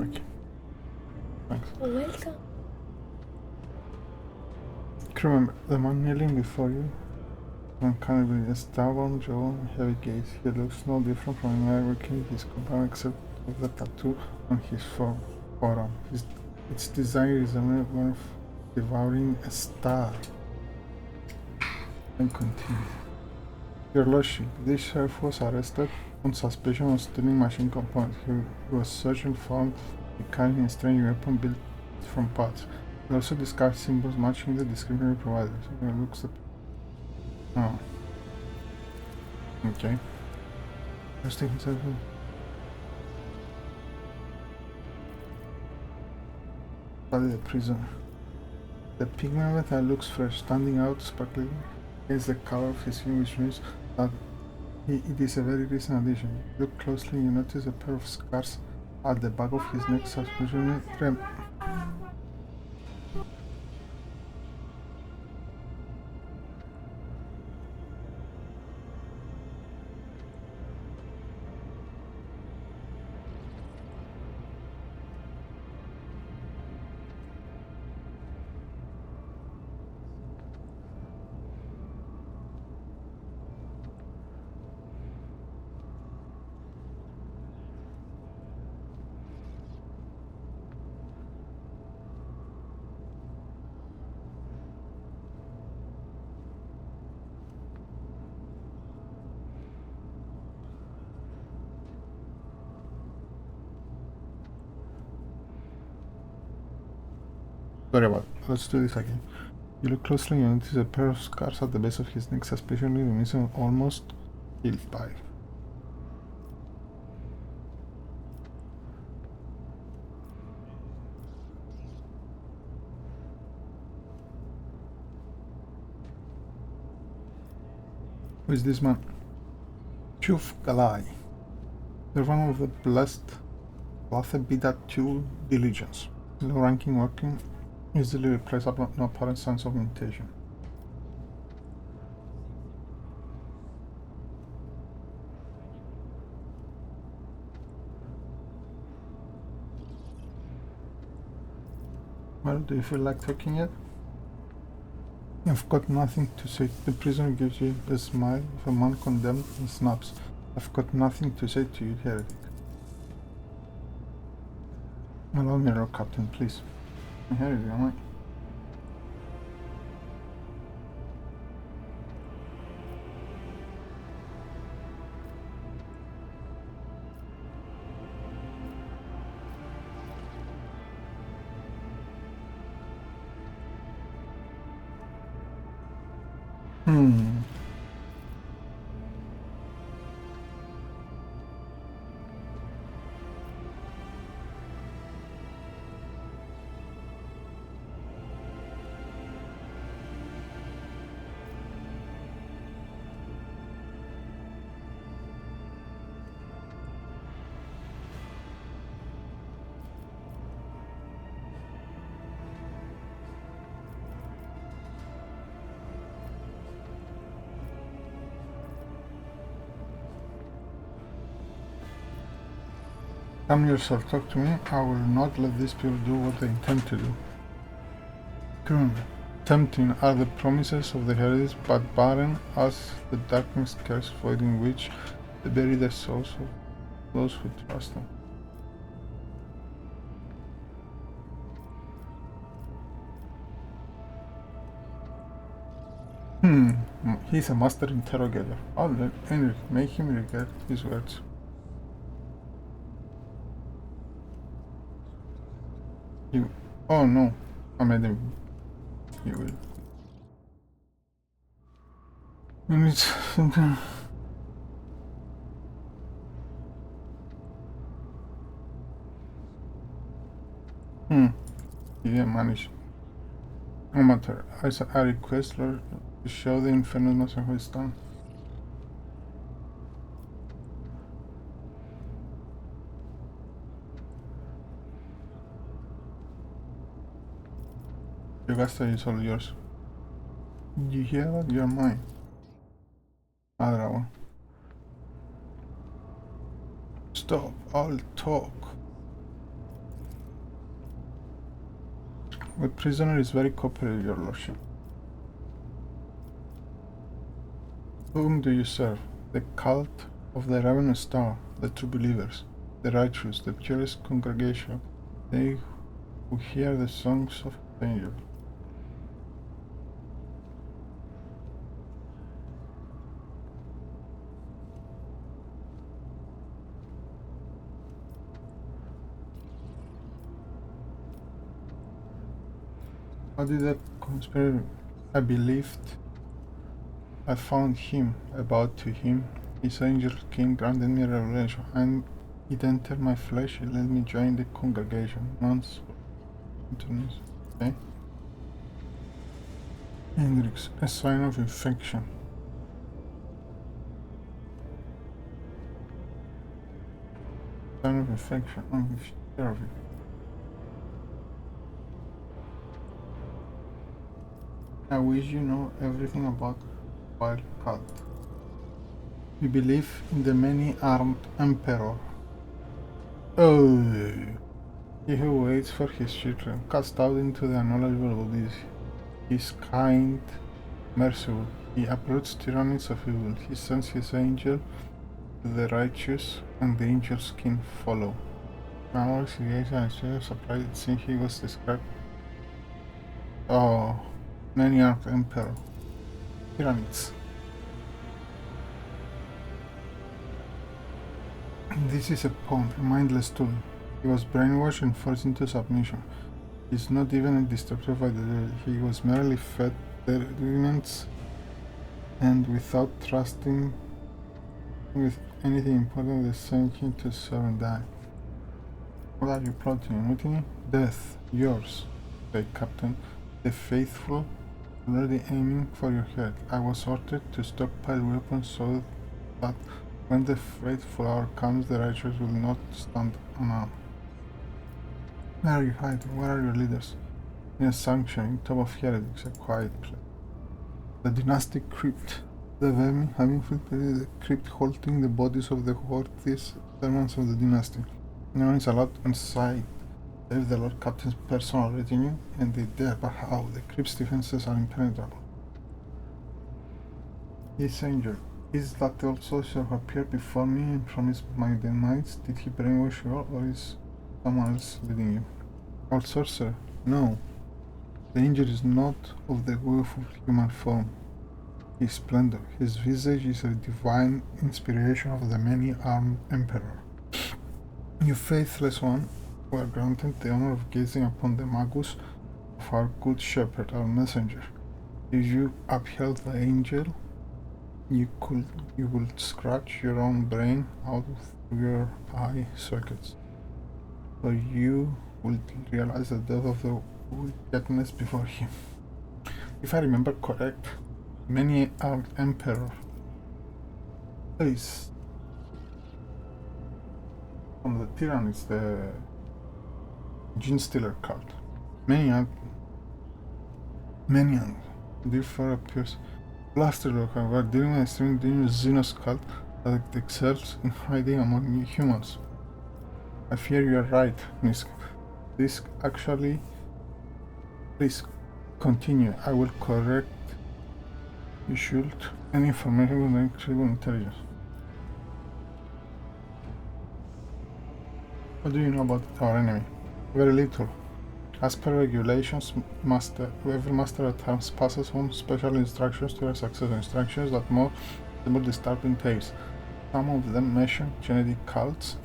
Okay. Thanks. Welcome. Crew member, the man kneeling before you, uncannily a stubborn jaw and heavy gaze. He looks no different from any other king his companion except of the tattoo on his forearm. Its design is one of devouring a star. And continues. Your Lordship, this sheriff was arrested on suspicion of stealing machine components. He was searched and found carrying a strange weapon built from parts. He also discards symbols matching the description provided. So he looks at... Oh. Okay. Let's take himself in. Study the prisoner. The pigment that looks fresh, standing out sparkling against the color of his skin, which means that it is a very recent addition. Look closely, you notice a pair of scars at the back of his neck, suspiciously trimmed. Sorry about it. Let's do this again. You look closely and notice a pair of scars at the base of his neck, suspiciously reminiscent of almost killed by. Who is this man? Chuf Galai. They're one of the blessed Bida Two diligence. Low ranking working easily replaceable, no apparent signs of mutation. Well, do you feel like talking yet? I've got nothing to say. The prisoner gives you a smile of a man condemned and snaps. I've got nothing to say to you, heretic. Allow me, Lord Captain, please. Here you go, mate. Calm yourself, talk to me. I will not let these people do what they intend to do. Currently, tempting are the promises of the heretics, but barren as the darkness curse voiding which they bury the souls of those who trust them. He's a master interrogator. Oh, let Henrik make him regret his words. You. Oh no, I made him. You will. You need something. He didn't manage. No matter. I request, Lord, to show the infernal master who is done. Your Augusta is all yours. You hear that? You're mine. Other one. Stop all talk. The prisoner is very cooperative, your lordship. Whom do you serve? The cult of the Ravenous Star, the true believers, the righteous, the purest congregation, they who hear the songs of the angel. How did that conspire? I believed I found him, about to him. His angel king granted me revelation, and it entered my flesh. It let me join the congregation. Months. Okay. Hendrix, a sign of infection. Sign of infection. I'm sure of it. I wish you know everything about wild cult. We believe in the many-armed emperor. Oh, he who waits for his children, cast out into the unknowledgeable abyss. He is kind, merciful. He uproots tyrannies of evil. He sends his angel to the righteous, and the angels can follow. Now, I was surprised seeing he was described. Oh, many-armed emperor. Pyramids. This is a pawn, a mindless tool. He was brainwashed and forced into submission. He is not even a destructor by the devil. He was merely fed the rudiments, and without trusting with anything important, they sent him to serve and die. What are you plotting? Mutiny? Death. Yours, said Captain. The faithful, already aiming for your head. I was ordered to stockpile weapons so that when the fateful hour comes, the righteous will not stand unarmed. Where are you hiding? Where are your leaders? In a sanctuary, top of heretics, a quiet place. The dynasty crypt. The vermin have infiltrated the crypt, holding the bodies of the worthiest servants of the dynasty. No one is allowed inside, save the Lord Captain's personal retinue, and they dare, but how? The crypt's defenses are impenetrable. This angel, is that also shall appear before me and promise my demise? Did he brainwash you all, or is someone else leading you? Old sorcerer? No. The angel is not of the woeful human form. His splendor, his visage is a divine inspiration of the many-armed emperor. You faithless one, who are granted the honor of gazing upon the magus of our good shepherd, our messenger. If you upheld the angel, you would scratch your own brain out of your eye sockets. So you will realize the depth of the wickedness before him. If I remember correct, many-armed emperor is from the tyrannies, the gene stealer cult. Many therefore appears. Last look, we are dealing with an extremely dangerous xenos cult that excels in hiding among humans. I fear you are right, Miss. This actually. Please continue. I will correct. You should. Any information with incredible intelligence. What do you know about our enemy? Very little. As per regulations, every master at arms passes on special instructions to their successor, instructions that more disturbing tales. Some of them mention genetic cults,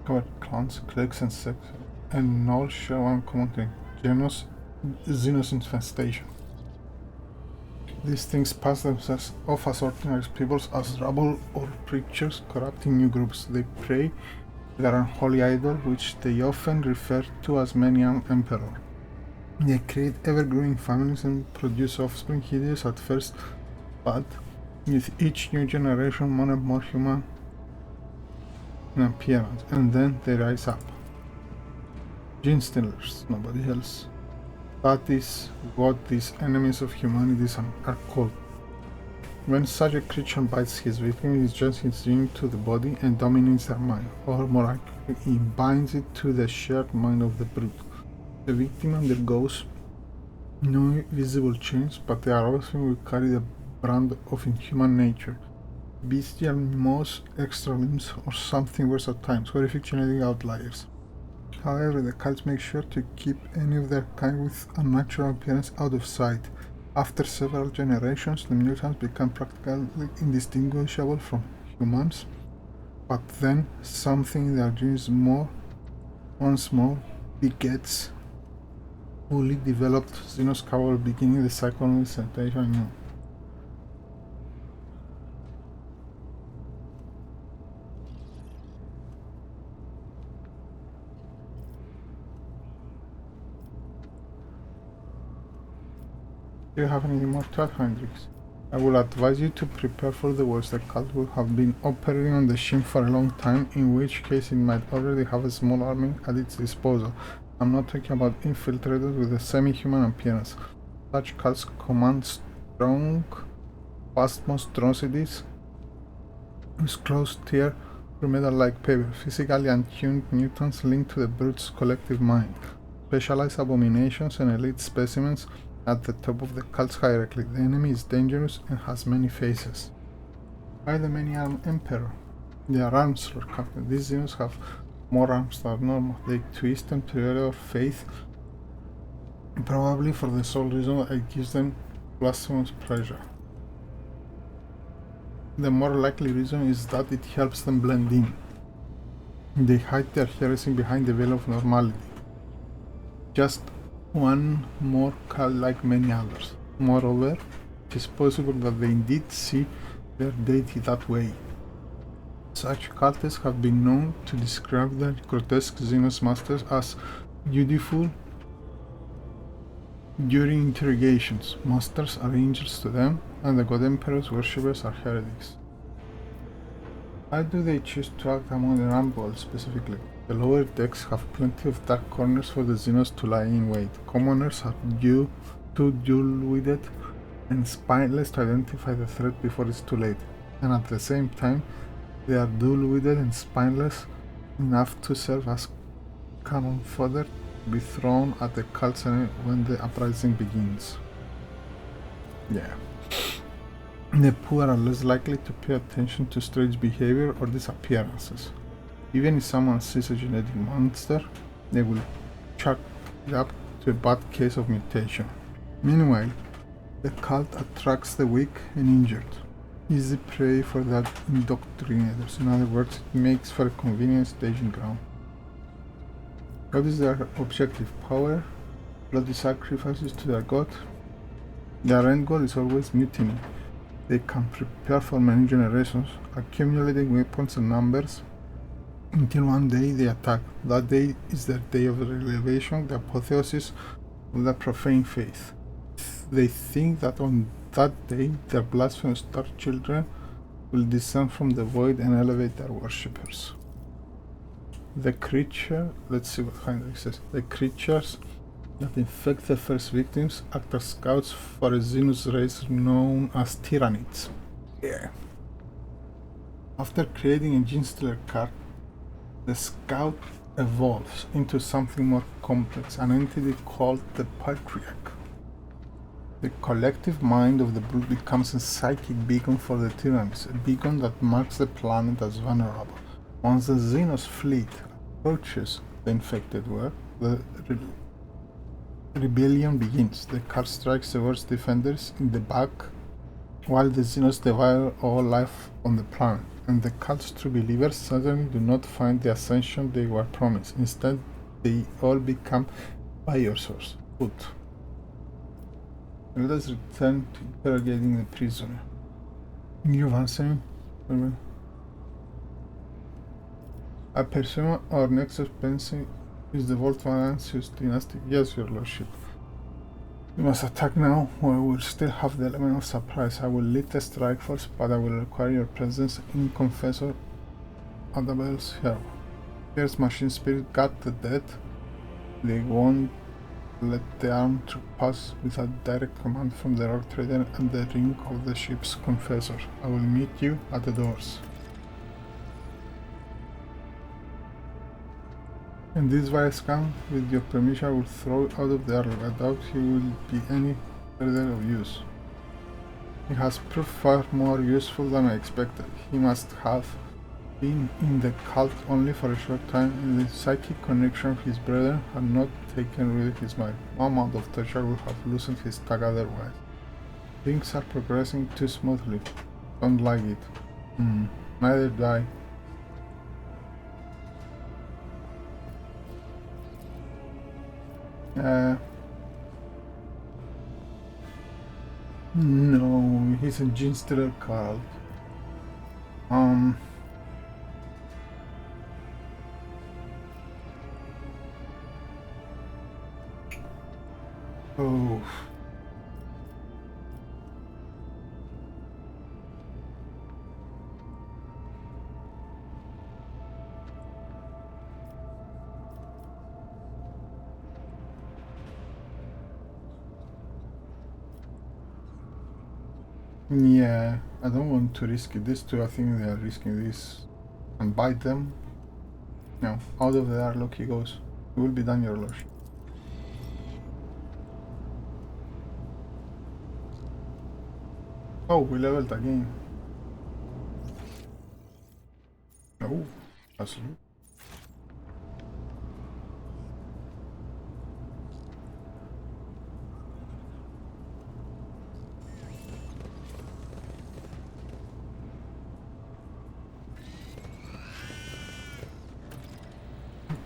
covered clans, cliques, and sects, and all share one common thing: xenos infestation. These things pass themselves off as ordinary peoples, as rabble or preachers corrupting new groups. They pray their unholy idol, which they often refer to as many-armed emperor. They create ever-growing families and produce offspring hideous at first, but with each new generation more and more human in appearance, and then they rise up. Gene stealers, nobody else. That is what these enemies of humanity are called. When such a creature bites his victim, it joins his gene to the body and dominates their mind, or more accurately, he binds it to the shared mind of the brute. The victim undergoes No visible change, but they are often will carry the brand of inhuman nature. Bestial moss, extra limbs, or something worse at times, horrific genetic outliers. However, the cults make sure to keep any of their kind with unnatural appearance out of sight. After several generations, the mutants become practically indistinguishable from humans, but then something in their genes once more begets fully developed xenos capable, beginning the cycle of sensation anew. Do you have anything more to add, Hendrix? I will advise you to prepare for the worst. The cult will have been operating on the ship for a long time, in which case it might already have a small army at its disposal. I'm not talking about infiltrators with a semi-human appearance. Such cults command strong, vast monstrosities whose claws tear through metal like paper, physically untuned mutants linked to the brute's collective mind, specialized abominations and elite specimens at the top of the cult's hierarchy. The enemy is dangerous and has many faces. Why the many-armed Emperor? They are arms, Lord Captain. These xenos have more arms than normal. They twist and period of faith, probably for the sole reason that it gives them blasphemous pleasure. The more likely reason is that it helps them blend in. They hide their heresy behind the veil of normality. Just one more cult like many others. Moreover, it is possible that they indeed see their deity that way. Such cultists have been known to describe their grotesque xenos masters as beautiful during interrogations. Masters are angels to them, and the God Emperor's worshippers are heretics. Why do they choose to act among the rambles specifically? The lower decks have plenty of dark corners for the xenos to lie in wait. Commoners are too dull-witted and spineless to identify the threat before it's too late, and at the same time, they are dull-witted and spineless enough to serve as cannon fodder to be thrown at the cult center when the uprising begins. Yeah. The poor are less likely to pay attention to strange behavior or disappearances. Even if someone sees a genetic monster, they will chalk it up to a bad case of mutation. Meanwhile, the cult attracts the weak and injured, easy prey for their indoctrinators. In other words, it makes for a convenient staging ground. What is their objective? Power? Bloody sacrifices to their god? Their end goal is always mutiny. They can prepare for many generations, accumulating weapons and numbers, until one day they attack. That day is their day of revelation, the apotheosis of their profane faith. They think that on that day their blasphemous dark children will descend from the void and elevate their worshippers. The creature, let's see what Heinrich says. The creatures that infect the first victims act as scouts for a xenos race known as Tyrannids. Yeah. After creating a gene stealer card, the scout evolves into something more complex, an entity called the Patriarch. The collective mind of the brute becomes a psychic beacon for the Tyrannids, a beacon that marks the planet as vulnerable. Once the Xenos fleet approaches the infected world, the rebellion begins. The card strikes the world's defenders in the back, while the Xenos devour all life on the planet, and the cult's true believers certainly do not find the ascension they were promised. Instead, they all become biosaurs, food. Let us return to interrogating the prisoner. You've answered? I presume our next expense is the Voltvarantius dynasty. Yes, your lordship. We must attack now, or we will still have the element of surprise. I will lead the strike force, but I will require your presence in Confessor Adabel's hero. Here's Machine Spirit guard the dead. They won't let the armed troop pass without direct command from the rock trader and the ring of the ship's Confessor. I will meet you at the doors. In this vile scan, with your permission, I will throw it out of the airlock. I doubt he will be any further of use. He has proved far more useful than I expected. He must have been in the cult only for a short time, and the psychic connection of his brethren had not taken root in his mind. No amount of torture would have loosened his tag otherwise. Things are progressing too smoothly. Don't like it. Neither do I. No, he's a gene stealer cult. Oh. Yeah, I don't want to risk it. These two, I think they are risking this and bite them. No, out of the airlock he goes. It will be done, your lordship. Oh, we leveled again. Oh, that's good.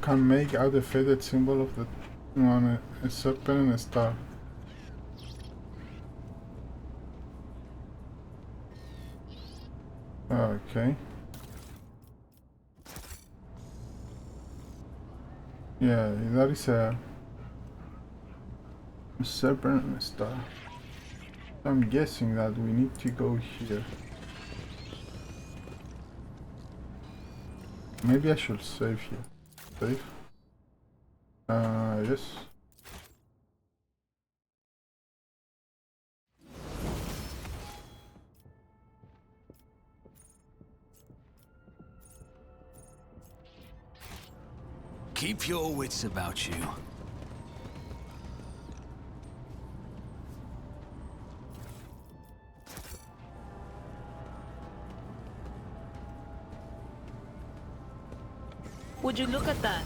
Can make out a faded symbol of the on a serpent and a star. Okay. Yeah, that is a serpent and a star. I'm guessing that we need to go here. Maybe I should save here. Save? Yes. Keep your wits about you. Would you look at that?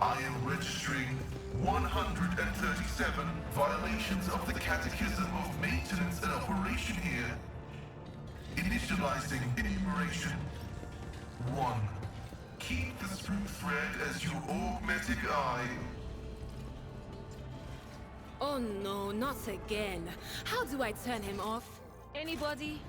I am registering 137 violations of the Catechism of Maintenance and Operation here. Initializing enumeration. 1. Keep the through thread as your augmetic eye. Oh no, not again. How do I turn him off? Anybody?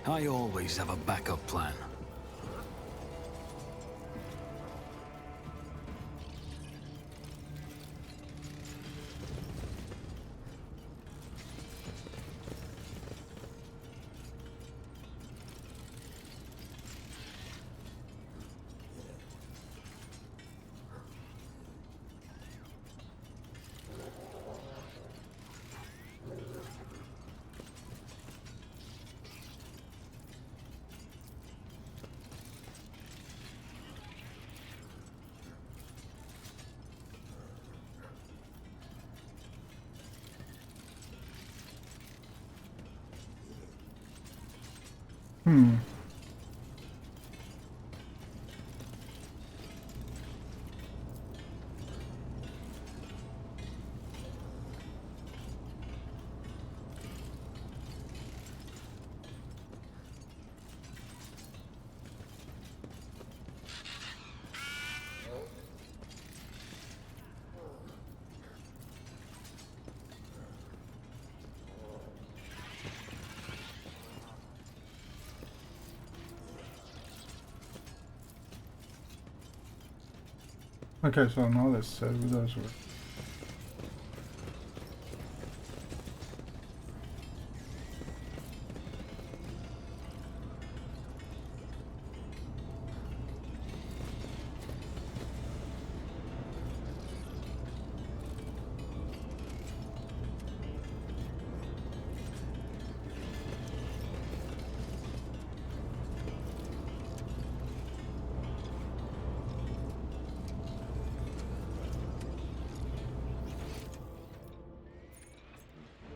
I always have a backup plan. Okay, so now the servitors will.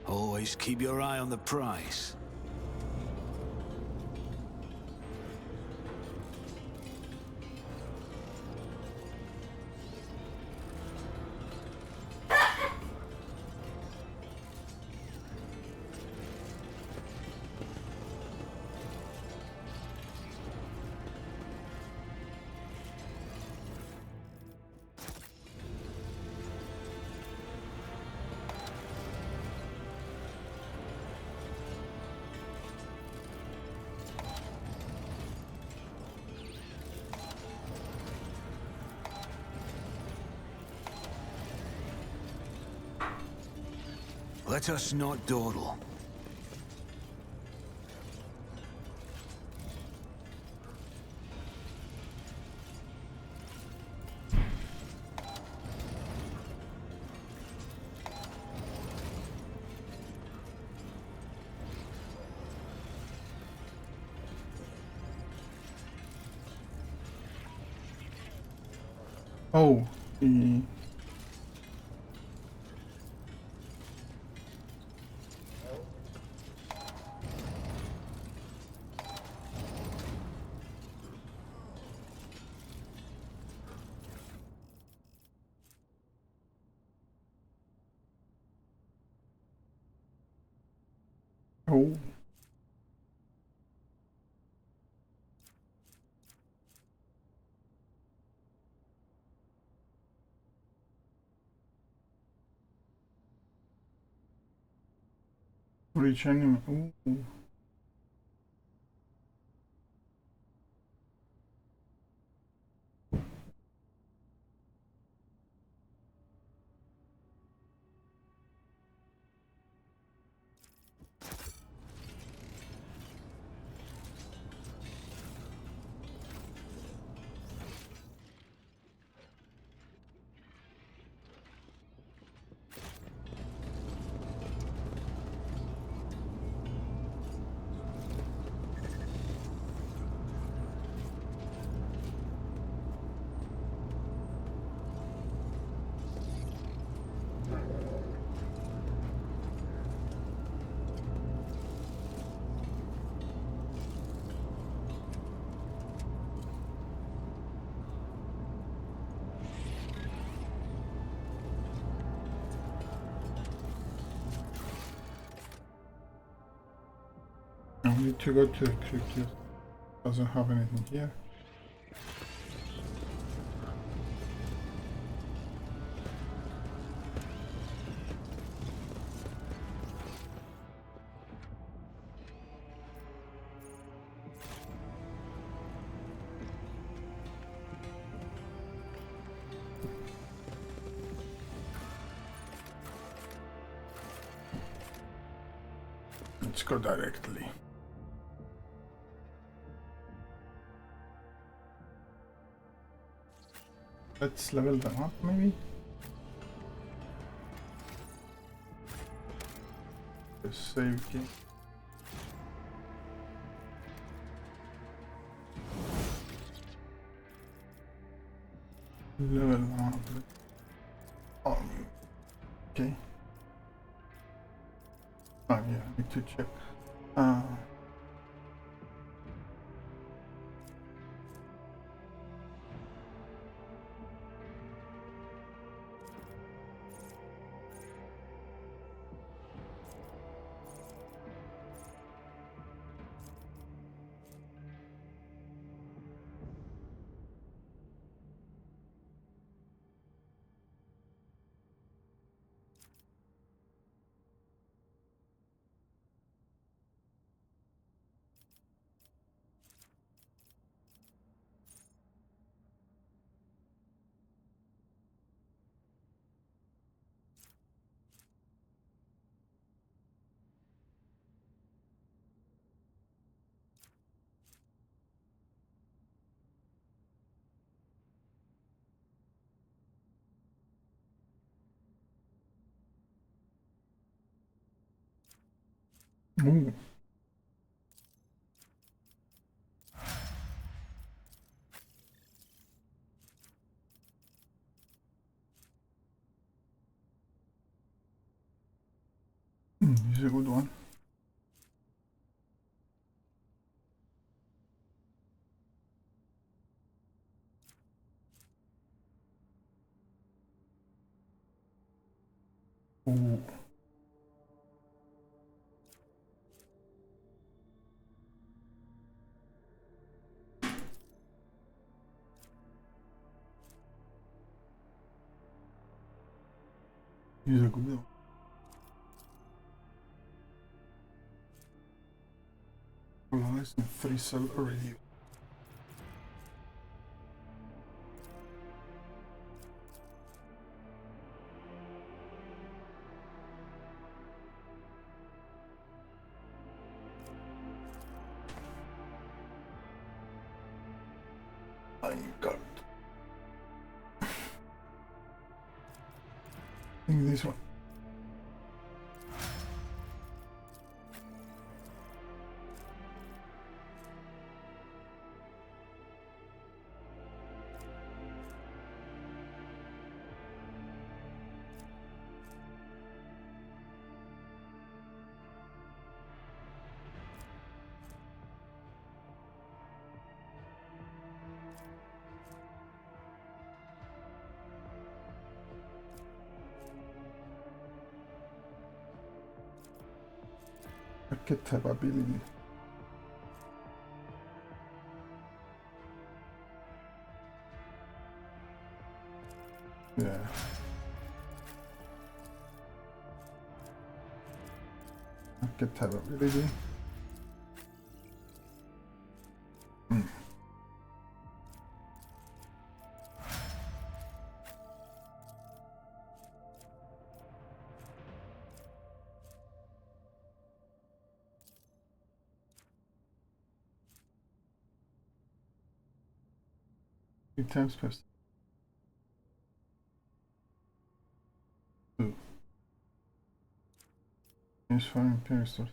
Always keep your eye on the prize. Let us not dawdle. Oh, he. Oh. Reach enemy. Ooh. I need to go to the crypt. Doesn't have anything here. Let's go directly. Let's level them up, maybe. The save game. Level up. Oh, okay. Oh yeah, I need to check. Ooh. This is a good one. Ooh. This is a good one. Polaris and 3-cell radio. I got it. I think this one. Archetype ability. Yeah. Archetype ability. Three times per two. Use for Imperial source.